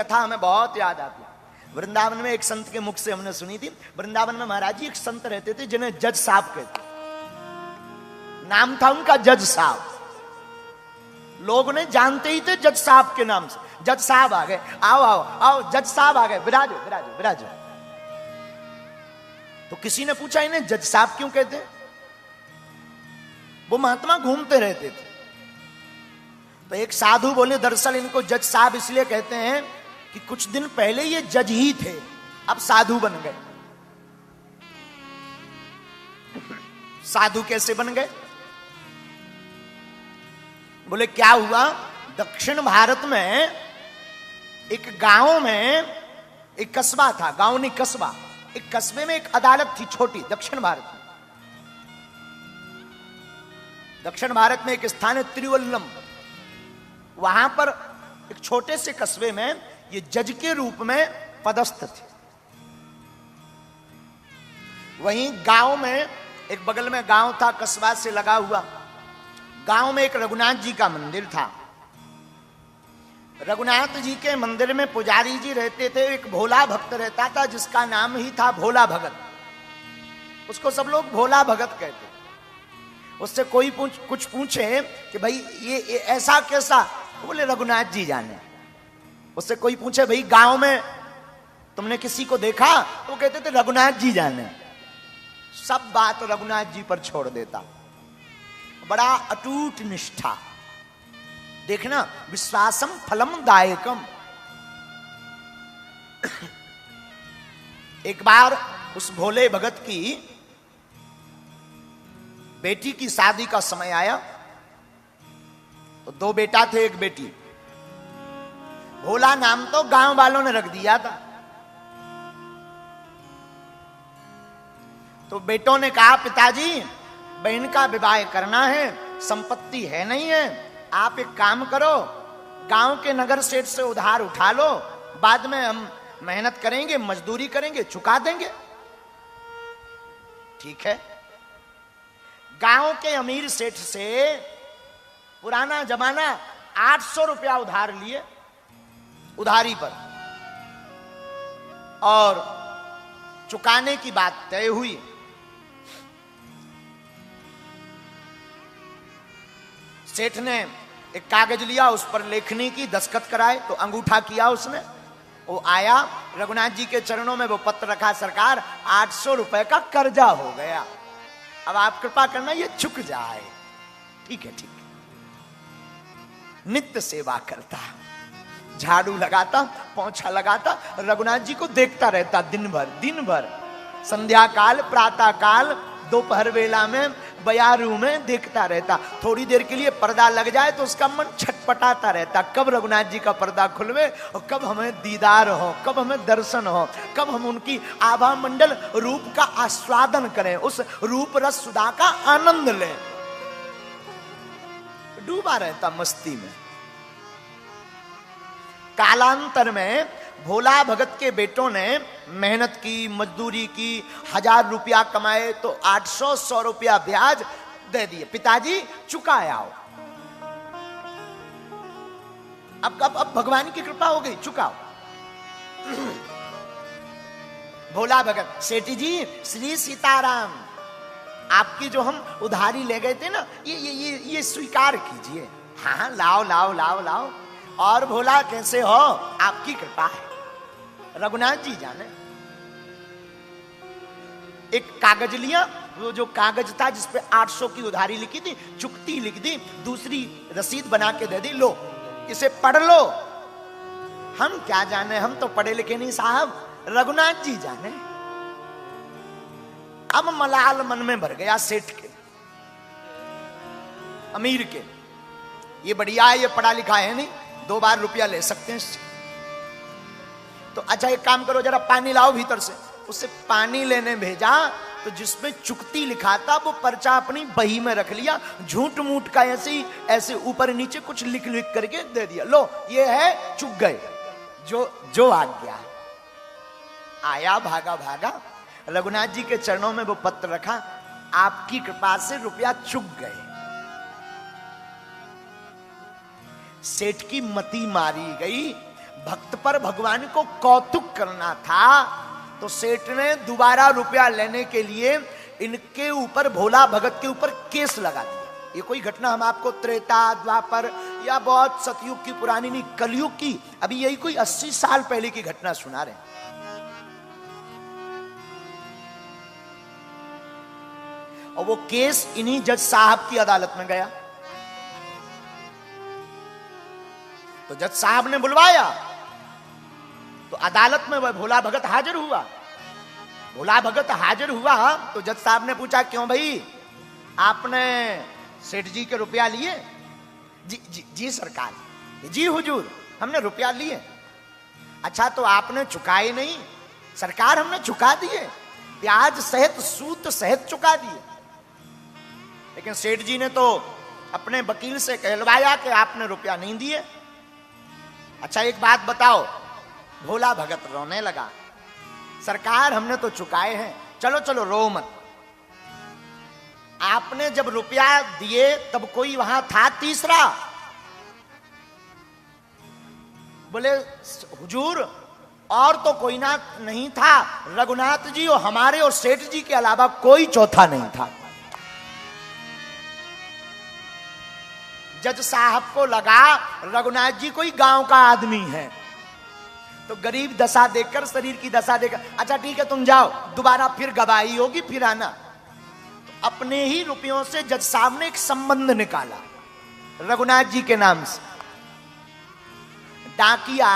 कथा हमें बहुत याद आती है। वृंदावन में एक संत के मुख से हमने सुनी थी। वृंदावन में महाराज जी एक संत रहते थे जिन्हें जज साहब कहते, नाम था उनका जज साहब। लोग ने जानते ही थे जज साहब के नाम से। जज साहब आ गए, आओ आओ आओ, जज साहब आ गए, विराजो विराजो विराजो। तो किसी ने पूछा इन्हें जज साहब क्यों कहते हैं? वो महात्मा घूमते रहते थे। तो एक साधु बोले दरअसल इनको जज साहब इसलिए कहते हैं कि कुछ दिन पहले ये जज ही थे, अब साधु बन गए। साधु कैसे बन गए? बोले क्या हुआ, दक्षिण भारत में एक गांव में एक कस्बा था, गांव नहीं कस्बा, एक कस्बे में एक अदालत थी छोटी, दक्षिण भारत में। दक्षिण भारत में एक स्थान है तिरुवल्लम, वहां पर एक छोटे से कस्बे में ये जज के रूप में पदस्थ थे। वहीं गांव में एक बगल में गांव था कस्बा से लगा हुआ, गांव में एक रघुनाथ जी का मंदिर था। रघुनाथ जी के मंदिर में पुजारी जी रहते थे, एक भोला भक्त रहता था जिसका नाम ही था भोला भगत। उसको सब लोग भोला भगत कहते। उससे कोई कुछ पूछे कि भाई ये ऐसा कैसा, बोले रघुनाथ जी जाने। उससे कोई पूछे भाई गांव में तुमने किसी को देखा, तो कहते थे रघुनाथ जी जाने। सब बात रघुनाथ जी पर छोड़ देता। बड़ा अटूट निष्ठा, देखना, विश्वासम फलम दायकम। एक बार उस भोले भगत की बेटी की शादी का समय आया। तो दो बेटा थे, एक बेटी। भोला नाम तो गांव वालों ने रख दिया था। तो बेटों ने कहा पिताजी बहन का विवाह करना है, संपत्ति है नहीं है, आप एक काम करो, गांव के नगर सेठ से उधार उठा लो, बाद में हम मेहनत करेंगे, मजदूरी करेंगे, चुका देंगे। ठीक है। गांव के अमीर सेठ से पुराना जमाना 800 रुपया उधार लिए, उधारी पर, और चुकाने की बात तय हुई। सेठ ने एक कागज लिया, उस पर लेखनी की, दस्तखत कराए, तो अंगूठा किया उसने। वो आया, रघुनाथ जी के चरणों में वो पत्र रखा, सरकार 800 रुपए का कर्जा हो गया, अब आप कृपा करना ये चुक जाए। ठीक है, ठीक है। नित्य सेवा करता, झाड़ू लगाता, पोंछा लगाता, रघुनाथ जी को देखता रहता दिन भर, संध्या काल, प्रातः काल, दोपहर वेला में, बयारू में देखता रहता। थोड़ी देर के लिए पर्दा लग जाए तो उसका मन छटपटाता रहता, कब रघुनाथ जी का पर्दा खुलवे और कब हमें दीदार हो, कब हमें दर्शन हो, कब हम उनकी आभा मंडल रूप का आस्वादन करें, उस रूप रस सुधा का आनंद लें। डूबा रहता मस्ती में। कालांतर में भोला भगत के बेटों ने मेहनत की, मजदूरी की, 1000 रुपया कमाए तो 800 रुपया ब्याज दे दिए, पिताजी चुकाया आओ। अब भगवान की कृपा हो गई, चुकाओ। भोला भगत, सेठी जी श्री सीताराम, आपकी जो हम उधारी ले गए थे ना, ये स्वीकार कीजिए। हाँ, लाओ लाओ लाओ लाओ। और भोला कैसे हो, आपकी कृपा है, रघुनाथ जी जाने। एक कागज लिया, वो जो कागज था जिसपे 800 की उधारी लिखी थी, चुकती लिख दी, दूसरी रसीद बना के दे दी, लो इसे पढ़ लो। हम क्या जाने, हम तो पढ़े लिखे नहीं साहब, रघुनाथ जी जाने। अब मलाल मन में भर गया सेठ के, अमीर के, ये बढ़िया है, ये पढ़ा लिखा है नहीं, 2 बार रुपया ले सकते हैं। तो अच्छा एक काम करो, जरा पानी लाओ भीतर से। उसे पानी लेने भेजा तो जिसमें चुकती लिखा था वो पर्चा अपनी बही में रख लिया, झूठ मूठ का ऐसे ऊपर नीचे कुछ लिख लिख करके दे दिया, लो ये है, चुक गए, जो आ गया। आया भागा भागा, रघुनाथ जी के चरणों में वो पत्र रखा, आपकी कृपा से रुपया चुक गए। सेठ की मती मारी गई, भक्त पर भगवान को कौतुक करना था, तो सेठ ने दोबारा रुपया लेने के लिए इनके ऊपर, भोला भगत के ऊपर केस लगा दिया। ये कोई घटना हम आपको त्रेता द्वापर या बहुत सतयुग की पुरानी नहीं, कलयुग की, अभी यही कोई 80 साल पहले की घटना सुना रहे हैं। और वो केस इन्हीं जज साहब की अदालत में गया। तो जज साहब ने बुलवाया, तो अदालत में वह भोला भगत हाजिर हुआ। भोला भगत हाजिर हुआ तो जज साहब ने पूछा, क्यों भाई, आपने सेठ जी के रुपया लिए? जी सरकार। जी हुजूर, हमने रुपया लिए। अच्छा, तो आपने चुकाए नहीं? सरकार, हमने चुका दिए, ब्याज सहित सूद सहित चुका दिए। लेकिन सेठ जी ने तो अपने वकील से कहलवाया कि आपने रुपया नहीं दिए। अच्छा, एक बात बताओ। भोला भगत रोने लगा, सरकार, हमने तो चुकाए हैं। चलो चलो, रो मत। आपने जब रुपया दिए तब कोई वहां था तीसरा? बोले, हुजूर, और तो कोई ना नहीं था, रघुनाथ जी और हमारे और सेठ जी के अलावा कोई चौथा नहीं था। जज साहब को लगा रघुनाथ जी कोई गांव का आदमी है, तो गरीब दशा देखकर, शरीर की दशा देखकर, अच्छा ठीक है तुम जाओ, दोबारा फिर गवाही होगी, फिर आना। तो अपने ही रुपयों से जज साहब ने एक संबंध निकाला रघुनाथ जी के नाम से। डाकिया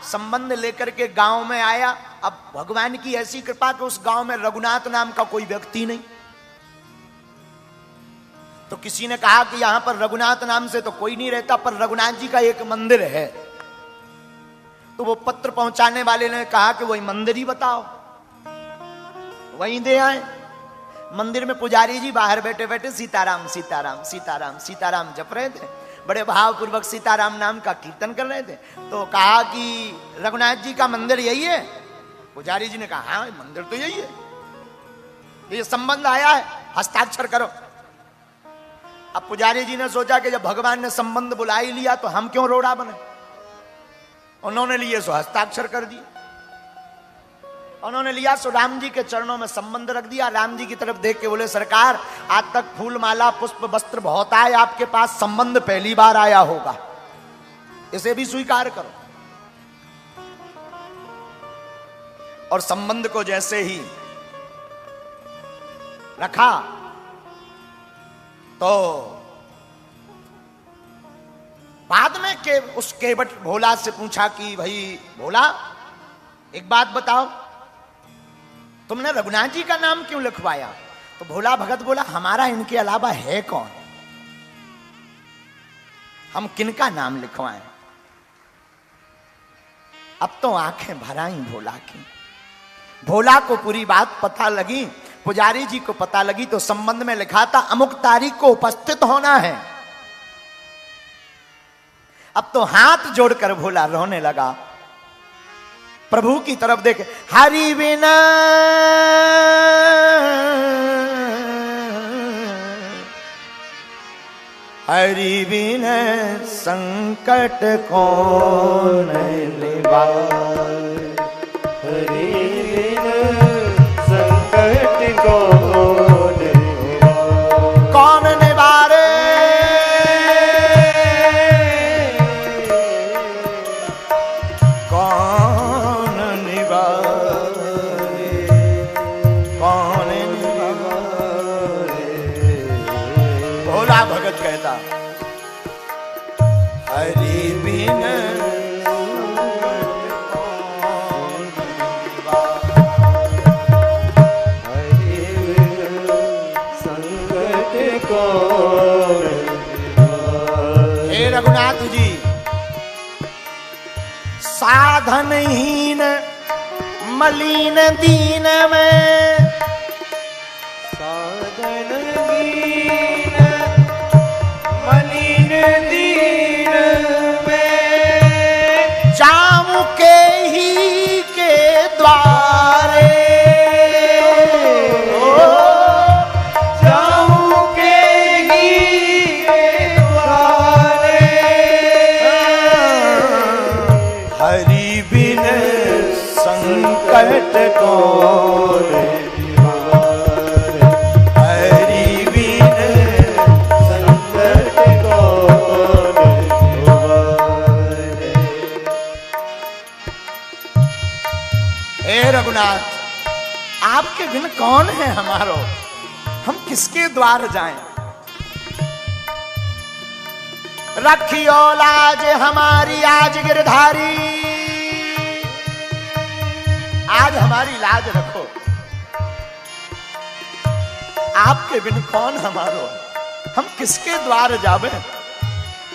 संबंध लेकर के गांव में आया। अब भगवान की ऐसी कृपा कि उस गांव में रघुनाथ नाम का कोई व्यक्ति नहीं। तो किसी ने कहा कि यहां पर रघुनाथ नाम से तो कोई नहीं रहता, पर रघुनाथ जी का एक मंदिर है। तो वो पत्र पहुंचाने वाले ने कहा कि वही मंदिर ही बताओ, वहीं दे आए। मंदिर में पुजारी जी बाहर बैठे बैठे सीताराम सीताराम सीताराम सीताराम जप रहे थे, बड़े भावपूर्वक सीताराम नाम का कीर्तन कर रहे थे। तो कहा कि रघुनाथ जी का मंदिर यही है? पुजारी जी ने कहा, हाँ मंदिर तो यही है, ये संबंध आया है, हस्ताक्षर करो। अब पुजारी जी ने सोचा कि जब भगवान ने संबंध बुला ही लिया तो हम क्यों रोड़ा बने। उन्होंने लिए सो हस्ताक्षर कर दिए। उन्होंने लिया सो राम जी के चरणों में संबंध रख दिया। राम जी की तरफ देख के बोले, सरकार, आज तक फूल माला पुष्प वस्त्र बहुत आए, आपके पास संबंध पहली बार आया होगा, इसे भी स्वीकार करो। और संबंध को जैसे ही रखा तो बाद में उस केवट भोला से पूछा कि भाई भोला, एक बात बताओ, तुमने रघुनाथ जी का नाम क्यों लिखवाया? तो भोला भगत बोला, हमारा इनके अलावा है कौन, हम किनका नाम लिखवाएं? अब तो आंखें भर आई भोला की। भोला को पूरी बात पता लगी, पुजारी जी को पता लगी, तो संबंध में लिखा था अमुक तारीख को उपस्थित होना है। अब तो हाथ जोड़कर भोला रोने लगा, प्रभु की तरफ देखे, हरि बिना हरि बिना संकट कौन निवारे, हरि बिना संकट कौन निवारे, कौन निवारे, कौन निवारे, कौन निवारे। भोला भगत कहता, हरि बिन रघुनाथ जी, साधनहीन मलिन दीन में, साधनहीन मलिन दीन में, जाऊं के ही के द्वारे, हरि कौन निवारे, हरि बिन संकट कौन निवारे। हे रघुनाथ, आपके बिन कौन है हमारो, हम किसके द्वार जाएं। रखियो लाज हमारी आज गिरधारी, आज हमारी लाज रखो। आपके बिन कौन हमारो, हम किसके द्वार जावे,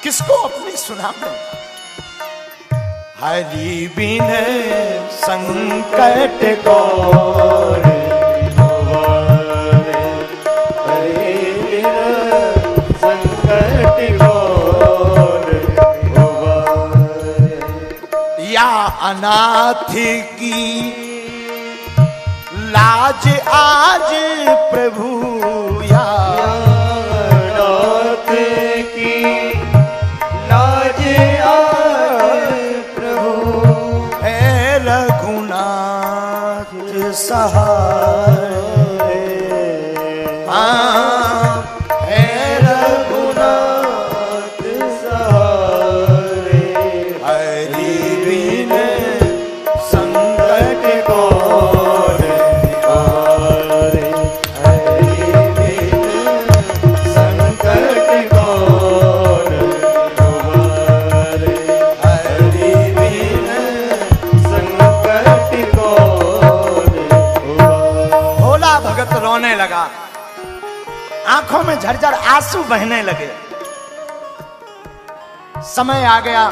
किसको अपनी सुनावे। हरि बिन संकट कौन निवारे, हरि बिन संकट कौन निवारे। या अनाथ की लाज आज प्रभु, या अनाथ की लाज आज प्रभु, है रघुनाथ सहाय। हाँ, है रघुनाथ सहारे, हरि बिन संकट कौन निवारे, हरि बिन संकट कौन निवारे, हरि बिन संकट कौन निवारे। भोला भगत रोने लगा, आंखों में झरझर आंसू बहने लगे। समय आ गया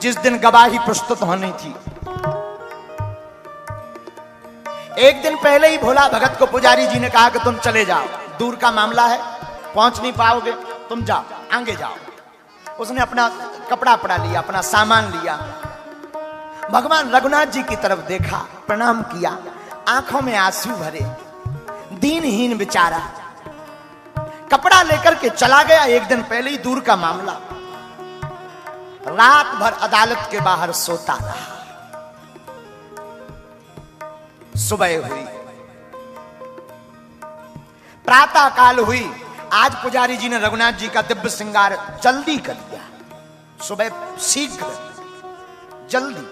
जिस दिन गवाही प्रस्तुत होनी थी। एक दिन पहले ही भोला भगत को पुजारी जी ने कहा कि तुम चले जाओ, दूर का मामला है, पहुंच नहीं पाओगे, तुम जाओ, आगे जाओ। उसने अपना कपड़ा पड़ा लिया, अपना सामान लिया, भगवान रघुनाथ जी की तरफ देखा, प्रणाम किया, आंखों में आंसू भरे, दीनहीन बेचारा कपड़ा लेकर के चला गया। एक दिन पहले ही दूर का मामला, रात भर अदालत के बाहर सोता रहा। सुबह हुई, प्रातः काल हुई। आज पुजारी जी ने रघुनाथ जी का दिव्य श्रृंगार जल्दी कर दिया, सुबह शीघ्र जल्दी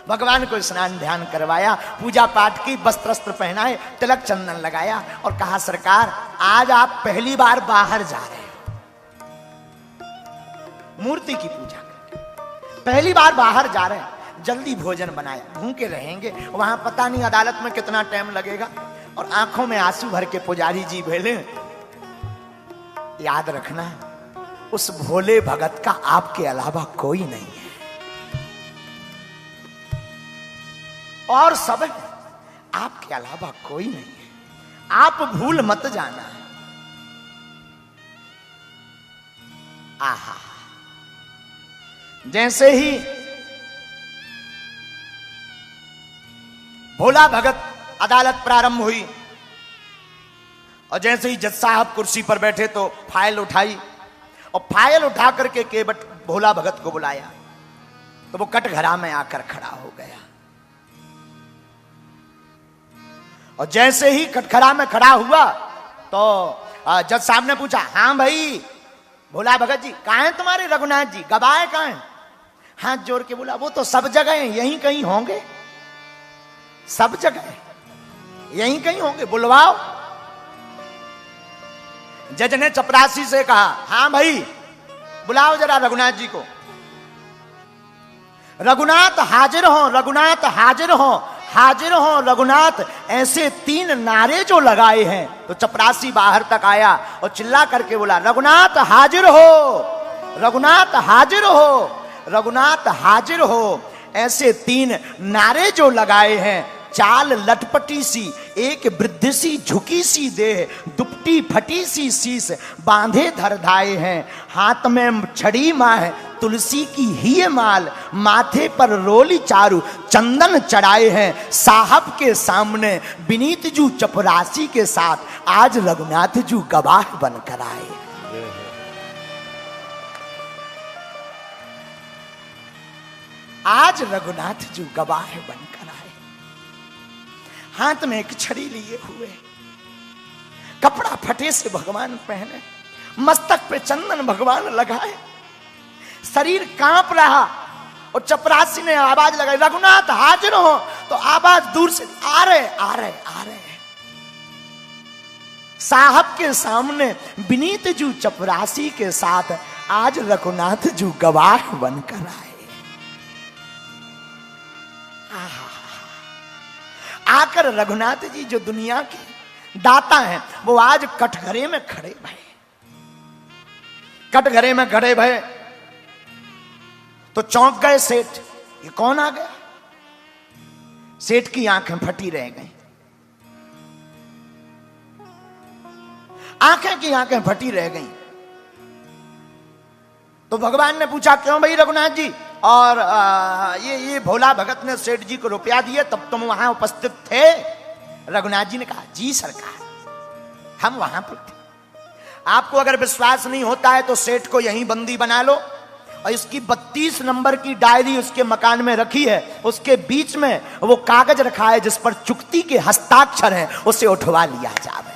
भगवान को स्नान ध्यान करवाया, पूजा पाठ की, वस्त्र वस्त्र पहनाए, तिलक चंदन लगाया और कहा सरकार आज आप पहली बार बाहर जा रहे हो, मूर्ति की पूजा करके पहली बार बाहर जा रहे हैं, जल्दी भोजन बनाया, भूखे रहेंगे, वहां पता नहीं अदालत में कितना टाइम लगेगा। और आंखों में आंसू भर के पुजारी जी बोले याद रखना उस भोले भगत का आपके अलावा कोई नहीं है, और सब आपके अलावा कोई नहीं है, आप भूल मत जाना। आहा, जैसे ही भोला भगत अदालत प्रारंभ हुई और जैसे ही जज साहब कुर्सी पर बैठे तो फाइल उठाई और फाइल उठा करके केवट भोला भगत को बुलाया तो वो कटघरा में आकर खड़ा हो गया। और जैसे ही कटघरा में खड़ा हुआ तो जज साहब ने पूछा, हाँ भाई भोला भगत जी कहाँ हैं तुम्हारे रघुनाथ जी, गवाह कहाँ हैं? हाथ जोड़ के बोला वो तो सब जगह हैं, यहीं कहीं होंगे, सब जगह यहीं कहीं होंगे, बुलवाओ। जज ने चपरासी से कहा, हाँ भाई बुलाओ जरा रघुनाथ जी को। रघुनाथ हाजिर हो, रघुनाथ हाजिर हो, हाजिर हो रघुनाथ, ऐसे 3 नारे जो लगाए हैं। तो चपरासी बाहर तक आया और चिल्ला करके बोला, रघुनाथ हाजिर हो, रघुनाथ हाजिर हो, रघुनाथ हाजिर हो। ऐसे 3 नारे जो लगाए हैं, चाल लटपटी सी, एक वृद्ध सी झुकी सी देह, दुपटी फटी सी शीस, बांधे धर धाए हैं, हाथ में छड़ी माँ है, तुलसी की ही माल, माथे पर रोली चारू चंदन चढ़ाए हैं। साहब के सामने विनीत जू चपरासी के साथ आज रघुनाथ जू गवाह बनकर आए। आज रघुनाथ जू गवाह बनकर आए। हाथ में एक छड़ी लिए हुए, कपड़ा फटे से भगवान पहने, मस्तक पे चंदन भगवान लगाए, शरीर कांप रहा। और चपरासी ने आवाज लगाई, रघुनाथ हाजिर हो। तो आवाज दूर से, आ रहे आ रहे आ रहे। साहब के सामने विनीत जू चपरासी के साथ आज रघुनाथ जू गवाह बनकर आए। आकर रघुनाथ जी जो दुनिया के दाता हैं, वो आज कटघरे में खड़े भये। कटघरे में खड़े भये तो चौंक गए सेठ, ये कौन आ गया? सेठ की आंखें फटी रह गई, आंखें फटी रह गई। तो भगवान ने पूछा, क्यों भाई रघुनाथ जी? और ये भोला भगत ने सेठ जी को रुपया दिए, तब तुम वहां उपस्थित थे? रघुनाथ जी ने कहा, जी सरकार, हम वहां पर थे। आपको अगर विश्वास नहीं होता है तो सेठ को यहीं बंदी बना लो, और इसकी 32 नंबर की डायरी उसके मकान में रखी है, उसके बीच में वो कागज रखा है जिस पर चुक्ति के हस्ताक्षर हैं, उसे उठवा लिया जाए।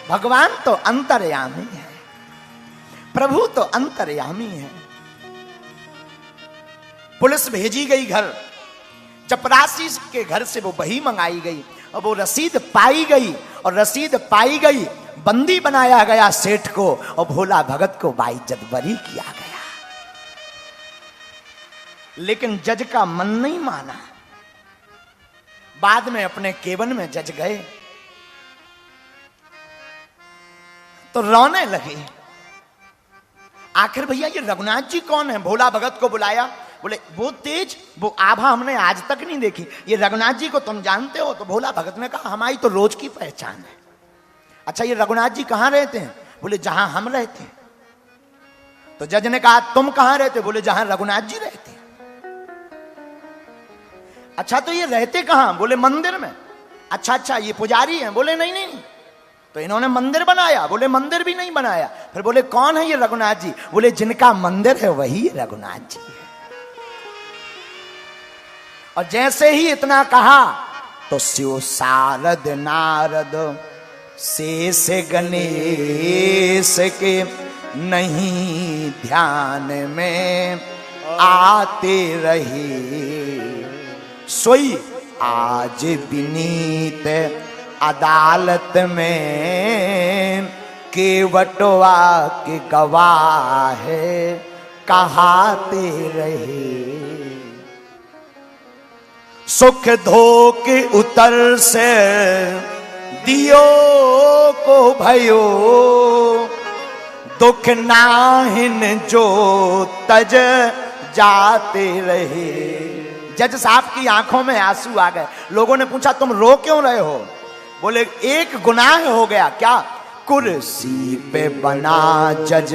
भगवान तो अंतर्यामी है, प्रभु तो अंतर्यामी है। पुलिस भेजी गई घर, चपरासी के घर से वो बही मंगाई गई, और वो रसीद पाई गई, और रसीद पाई गई, बंदी बनाया गया सेठ को, और भोला भगत को बाइज्जत बरी किया गया। लेकिन जज का मन नहीं माना। बाद में अपने केबिन में जज गए तो रोने लगे। आखिर भैया ये रघुनाथ जी कौन है? भोला भगत को बुलाया, बोले वो तेज, वो आभा हमने आज तक नहीं देखी, ये रघुनाथ जी को तुम जानते हो? तो भोला भगत ने कहा, हमारी तो रोज की पहचान है। अच्छा ये रघुनाथ जी कहां रहते हैं? बोले जहां हम रहते हैं। तो जज ने कहा, तुम कहां रहते? बोले जहां रघुनाथ जी रहते हैं। अच्छा तो ये रहते कहां? बोले मंदिर में। अच्छा ये पुजारी हैं? बोले नहीं। तो इन्होंने मंदिर बनाया? बोले मंदिर भी नहीं बनाया। फिर बोले कौन है ये रघुनाथ जी? बोले जिनका मंदिर है वही रघुनाथ जी है। और जैसे ही इतना कहा तो शिव शारद नारद शेष गणेश के नहीं ध्यान में आते रहे। सोई आज विनीत अदालत में केवटवा के गवाह कहाते रहे। सुख धोक उतर से दियो को भयो, दुख नाहिन जो तज जाते रहे। जज साहब की आंखों में आंसू आ गए। लोगों ने पूछा, तुम रो क्यों रहे हो? बोले एक गुनाह हो गया। क्या? कुर्सी पे बना जज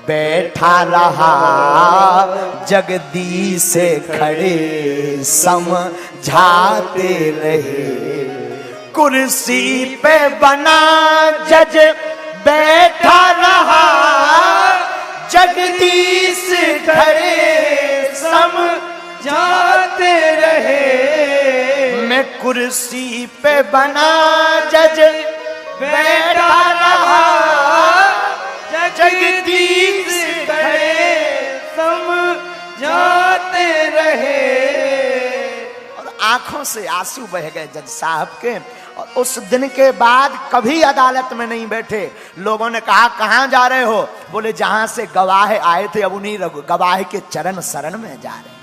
बैठा रहा, जगदीश से खड़े समझाते रहे। कुर्सी पे बना जज बैठा रहा, जगदीश खड़े समझाते रहे। मैं कुर्सी पे बना जज बैठा रहा, जगदीश खड़े समझाते रहे। और आंखों से आंसू बह गए जज साहब के। और उस दिन के बाद कभी अदालत में नहीं बैठे। लोगों ने कहा, कहां जा रहे हो? बोले जहां से गवाह आए थे, अब उन्हीं गवाह के चरण शरण में जा रहे।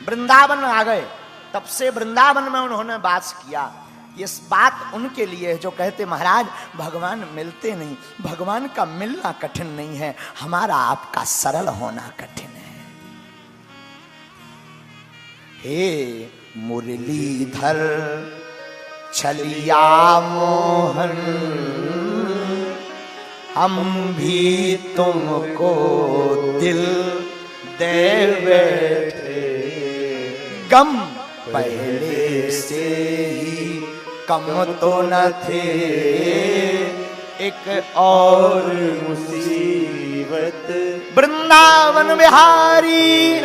वृंदावन आ गए, तब से वृंदावन में उन्होंने वास किया। ये बात उनके लिए जो कहते, महाराज भगवान मिलते नहीं, भगवान का मिलना कठिन नहीं है, हमारा आपका सरल होना कठिन है। हे मुरलीधर छलिया मोहन, हम भी तुमको दिल दे बैठे। गम पहले से ही कम तो न थे, एक और मुसीबत। वृंदावन बिहारी